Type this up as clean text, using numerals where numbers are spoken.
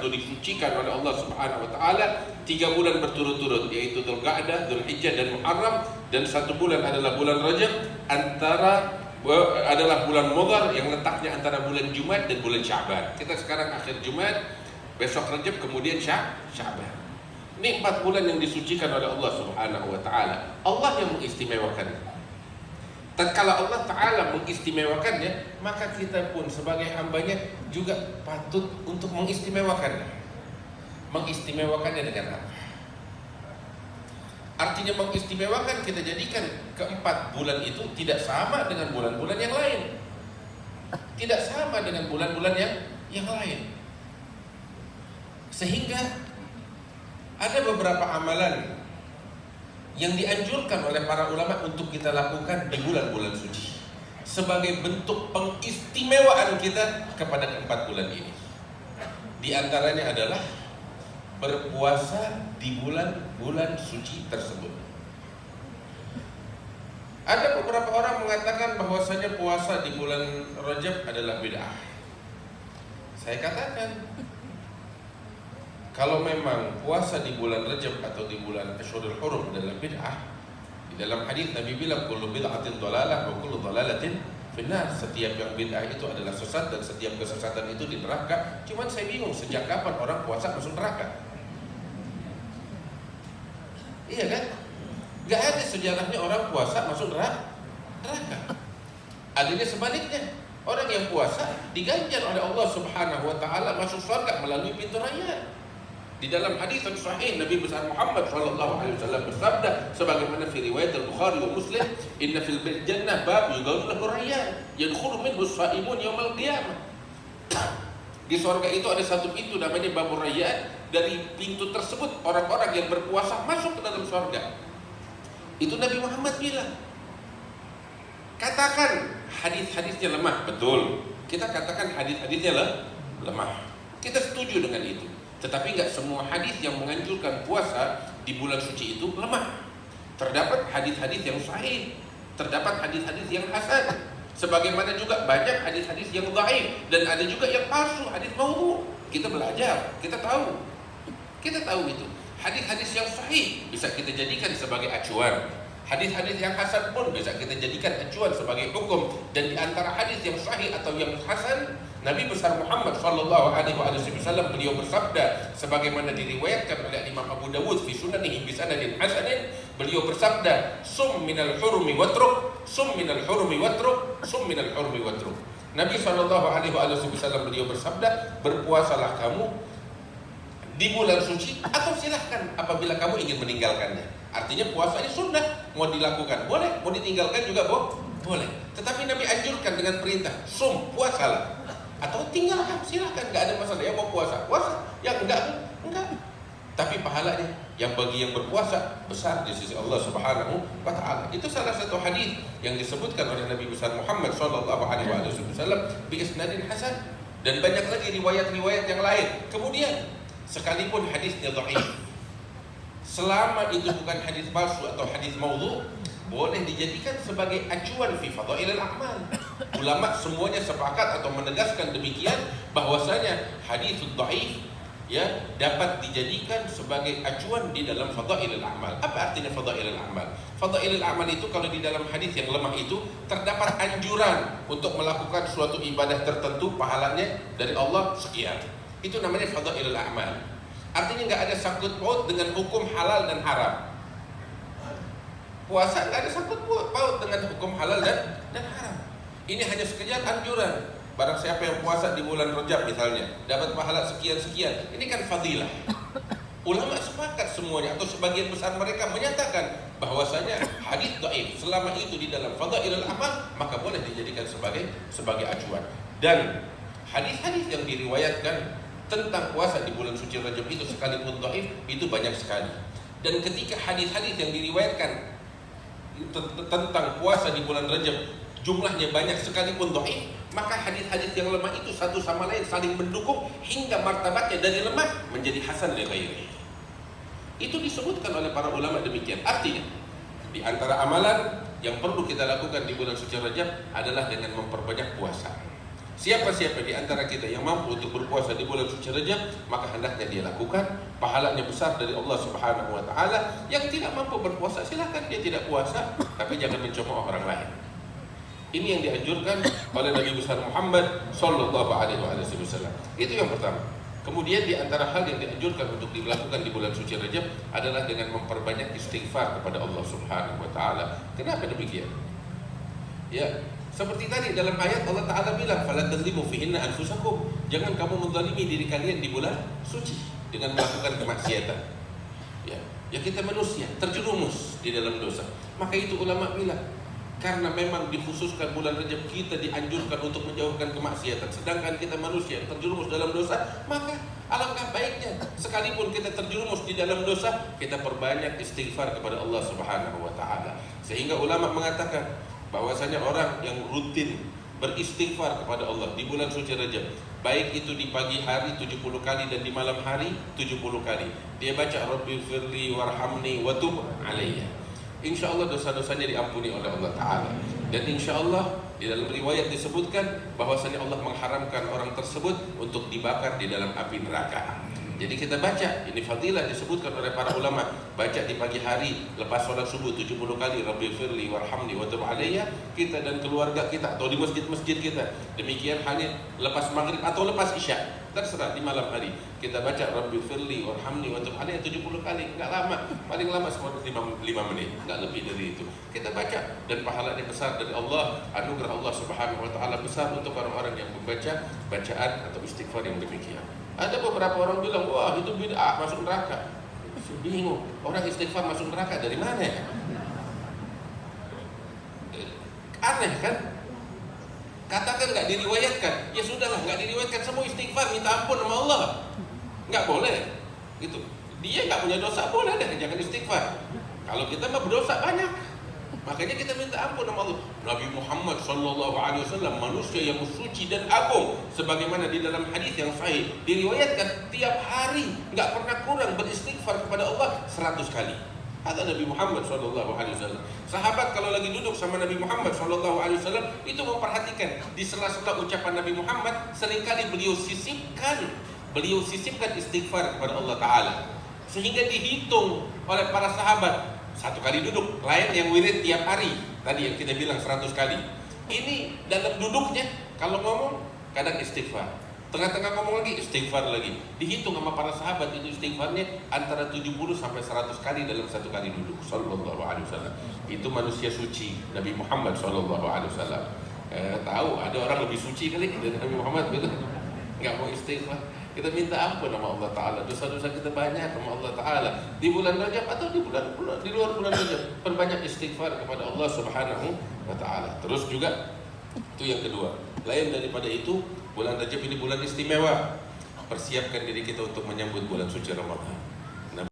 atau disucikan oleh Allah Subhanahu wa taala 3 bulan berturut-turut, yaitu Dzulqa'dah, Dzulhijjah dan Muharram, dan 1 bulan adalah bulan Rajab, adalah bulan Mudhar yang letaknya antara bulan Jumat dan bulan Sya'ban. Kita sekarang akhir Jumat, besok Rajab, kemudian Sya'ban. Ini 4 bulan yang disucikan oleh Allah Subhanahu wa taala. Allah yang mengistimewakannya. Tatkala Allah Ta'ala mengistimewakannya, maka kita pun sebagai hambanya juga patut untuk mengistimewakannya. Mengistimewakannya dengan apa? Artinya mengistimewakan, kita jadikan ke-4 bulan itu tidak sama dengan bulan-bulan yang lain. Tidak sama dengan bulan-bulan yang lain. Sehingga ada beberapa amalan yang dianjurkan oleh para ulama untuk kita lakukan di bulan-bulan suci sebagai bentuk pengistimewaan kita kepada ke-4 bulan ini. Di antaranya adalah berpuasa di bulan-bulan suci tersebut. Ada beberapa orang mengatakan bahwasanya puasa di bulan Rajab adalah bid'ah. Saya katakan, kalau memang puasa di bulan Rajab atau di bulan Ashhurul Hurum adalah bid'ah, di dalam hadis Nabi bilang kullu bid'atin dhalalah wa kullu dhalalatin finnar. Setiap yang bid'ah itu adalah sesat dan setiap kesesatan itu di neraka. Cuman saya bingung, sejak kapan orang puasa masuk neraka? Iya kan? Gak ada sejarahnya orang puasa masuk neraka. Adanya sebaliknya, orang yang puasa diganjar oleh Allah Subhanahu wa taala masuk surga melalui pintu rayyan. Di dalam hadis yang sahih, Nabi besar Muhammad sallallahu alaihi wasallam bersabda sebagaimana fi riwayat Al-Bukhari wa Muslim, "Inna fil jannah bab yuqalu lahu rayyan, yadkhulu minhu as-sha'imun yaumil qiyamah." Di surga itu ada satu pintu namanya Babur Rayyan. Dari pintu tersebut orang-orang yang berpuasa masuk ke dalam surga. Itu Nabi Muhammad bilang. Katakan hadis-hadisnya lemah, betul. Kita katakan hadis-hadisnya lemah. Kita setuju dengan itu. Tetapi nggak semua hadis yang menganjurkan puasa di bulan suci itu lemah. Terdapat hadis-hadis yang sahih, terdapat hadis-hadis yang hasan. Sebagaimana juga banyak hadis-hadis yang dhaif, dan ada juga yang palsu, hadis maudhu. Kita belajar, kita tahu itu. Hadis-hadis yang sahih bisa kita jadikan sebagai acuan. Hadis-hadis yang hasan pun bisa kita jadikan acuan sebagai hukum. Dan di antara hadis yang sahih atau yang hasan, Nabi besar Muhammad sallallahu alaihi wasallam beliau bersabda sebagaimana diriwayatkan oleh Imam Abu Dawud fi sunanihi bi sanadin hasanin, beliau bersabda, "Sum minal hurmi watruk, sum minal hurmi watruk, sum minal hurmi watruk." Nabi sallallahu alaihi wasallam beliau bersabda, "Berpuasalah kamu di bulan suci atau silahkan apabila kamu ingin meninggalkannya." Artinya puasa ini sunnah, mau dilakukan boleh, mau ditinggalkan juga boleh. Tetapi Nabi anjurkan dengan perintah, sum, puasalah, atau tinggalkan, silahkan, nggak ada masalah. Yang mau puasa, yang enggak. Tapi pahalanya yang bagi yang berpuasa besar di sisi Allah Subhanahu wa taala. Itu salah satu hadis yang disebutkan oleh Nabi besar Muhammad sallallahu alaihi wasallam bi isnadin hasan, dan banyak lagi riwayat-riwayat yang lain. Kemudian sekalipun hadisnya dhaif, selama itu bukan hadis palsu atau hadis maudhu, boleh dijadikan sebagai acuan fi fadailil a'mal. Ulama semuanya sepakat atau menegaskan demikian, bahwasanya hadis dhaif dapat dijadikan sebagai acuan di dalam fadailil a'mal. Apa artinya fadailil a'mal? Fadailil a'mal itu kalau di dalam hadis yang lemah itu terdapat anjuran untuk melakukan suatu ibadah tertentu, pahalanya dari Allah sekian. Itu namanya fadailil a'mal. Artinya nggak ada sangkut paut dengan hukum halal dan haram. Puasa nggak ada sangkut paut dengan hukum halal dan haram. Ini hanya sekedar anjuran. Barang siapa yang puasa di bulan Rajab misalnya, dapat pahala sekian-sekian. Ini kan fadilah. Ulama sepakat semuanya atau sebagian besar mereka menyatakan bahwasanya hadis dhaif selama itu di dalam fadailul amal, maka boleh dijadikan sebagai acuan. Dan hadis-hadis yang diriwayatkan tentang puasa di bulan suci Rajab itu sekalipun dhaif, itu banyak sekali. Dan ketika hadis-hadis yang diriwayatkan tentang puasa di bulan Rajab jumlahnya banyak sekalipun dhaif, maka hadis-hadis yang lemah itu satu sama lain saling mendukung hingga martabatnya dari lemah menjadi hasan li ghairihi. Itu disebutkan oleh para ulama demikian. Artinya, di antara amalan yang perlu kita lakukan di bulan suci Rajab adalah dengan memperbanyak puasa. Siapa-siapa di antara kita yang mampu untuk berpuasa di bulan suci Rajab, maka hendaknya dia lakukan. Pahalanya besar dari Allah Subhanahu wa taala. Yang tidak mampu berpuasa, silakan dia tidak puasa, tapi jangan mencemooh orang lain. Ini yang dianjurkan oleh Nabi besar Muhammad sallallahu alaihi wasallam. Itu yang pertama. Kemudian di antara hal yang dianjurkan untuk dilakukan di bulan suci Rajab adalah dengan memperbanyak istighfar kepada Allah Subhanahu wa taala. Kenapa demikian? Ya, seperti tadi dalam ayat Allah Ta'ala bilang fala tadlimu fihinna anfusakum, jangan kamu menzalimi diri kalian di bulan suci dengan melakukan kemaksiatan. Ya kita manusia terjerumus di dalam dosa. Maka itu ulama bilang, karena memang dikhususkan bulan Rajab kita dianjurkan untuk menjauhkan kemaksiatan, sedangkan kita manusia yang terjerumus dalam dosa, maka alangkah baiknya sekalipun kita terjerumus di dalam dosa, kita perbanyak istighfar kepada Allah Subhanahu wa taala. Sehingga ulama mengatakan bahwasanya orang yang rutin beristighfar kepada Allah di bulan suci Rajab, baik itu di pagi hari 70 kali dan di malam hari 70 kali, dia baca Rabbi firli warhamni wa tub alayya, insya Allah dosa-dosanya diampuni oleh Allah Ta'ala. Dan insya Allah di dalam riwayat disebutkan bahwasanya Allah mengharamkan orang tersebut untuk dibakar di dalam api neraka. Jadi kita baca, ini fadilah disebutkan oleh para ulama, baca di pagi hari lepas sholat subuh 70 kali Rabbi firli warhamni wa tub alayya, kita dan keluarga kita atau di masjid-masjid kita. Demikian halnya lepas maghrib atau lepas isya, terserah di malam hari kita baca Rabbi firli warhamni wa tub alayya 70 kali, enggak lama, paling lama cuma 5 menit, enggak lebih dari itu. Kita baca dan pahalanya besar dari Allah, anugerah Allah Subhanahu wa taala besar untuk orang-orang yang membaca bacaan atau istighfar yang demikian. Ada beberapa orang bilang, wah itu bid'ah, masuk neraka. Bingung, orang istighfar masuk neraka dari mana ya? Aneh kan? Katakan nggak diriwayatkan, ya sudahlah nggak diriwayatkan, semua istighfar minta ampun sama Allah. Nggak boleh, gitu. Dia nggak punya dosa, boleh deh jangan istighfar. Kalau kita mah berdosa banyak. Makanya kita minta ampun sama Allah. Nabi Muhammad sallallahu alaihi wasallam manusia yang suci dan agung, sebagaimana di dalam hadis yang sahih diriwayatkan tiap hari enggak pernah kurang beristighfar kepada Allah 100 kali. Kata Nabi Muhammad sallallahu alaihi wasallam. Sahabat kalau lagi duduk sama Nabi Muhammad sallallahu alaihi wasallam itu memperhatikan di sela-sela ucapan Nabi Muhammad seringkali beliau sisipkan istighfar kepada Allah Ta'ala, sehingga dihitung oleh para sahabat. Satu kali duduk, lain yang wirid tiap hari. Tadi yang kita bilang 100 kali. Ini dalam duduknya, kalau ngomong kadang istighfar, tengah-tengah ngomong lagi istighfar lagi. Dihitung sama para sahabat itu istighfarnya antara 70 sampai 100 kali dalam satu kali duduk. Sallallahu alaihi wasallam. Itu manusia suci Nabi Muhammad sallallahu alaihi wasallam. Tahu ada orang lebih suci kali dari Nabi Muhammad, betul? Enggak mau istighfar. Kita minta ampun sama Allah Ta'ala, dosa-dosa kita banyak sama Allah Ta'ala di bulan Rajab atau di luar bulan Rajab. Perbanyak istighfar kepada Allah Subhanahu wa Ta'ala. Terus juga itu yang kedua, lain daripada itu, bulan Rajab ini bulan istimewa. Persiapkan diri kita untuk menyambut bulan suci Ramadan.